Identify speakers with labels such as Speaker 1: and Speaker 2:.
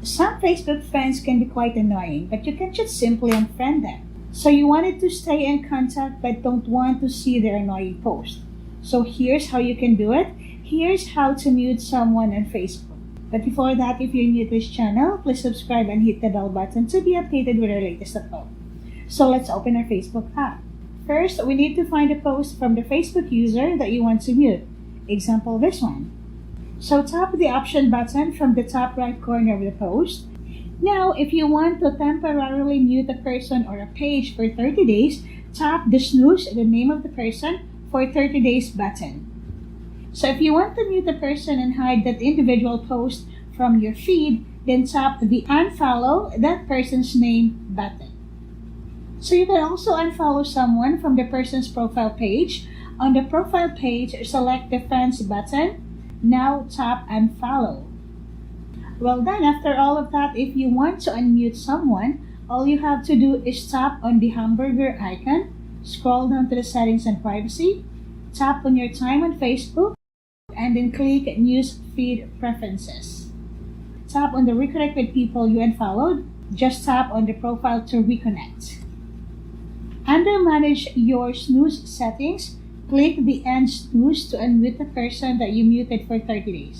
Speaker 1: Some Facebook friends can be quite annoying, but you can just simply unfriend them. So you wanted to stay in contact but don't want to see their annoying post. So here's how you can do it. Here's how to mute someone on Facebook. But before that, if you're new to this channel, please subscribe and hit the bell button to be updated with our latest upload. So let's open our Facebook app. First, we need to find a post from the Facebook user that you want to mute. Example, this one. So tap the option button from the top right corner of the post. Now, if you want to temporarily mute a person or a page for 30 days, tap the Snooze, the name of the person, for 30 days button. So if you want to mute a person and hide that individual post from your feed, then tap the unfollow that person's name button. So you can also unfollow someone from the person's profile page. On the profile page, select the friends button. Now tap unfollow. Well done. After all of that, if you want to unmute someone, all you have to do is tap on the hamburger icon, scroll down to the settings and privacy, tap on your time on Facebook, and then click News Feed Preferences. Tap on the Reconnect with people you unfollowed. Just tap on the profile to reconnect. Under Manage Your Snooze settings, click the End Snooze to unmute the person that you muted for 30 days.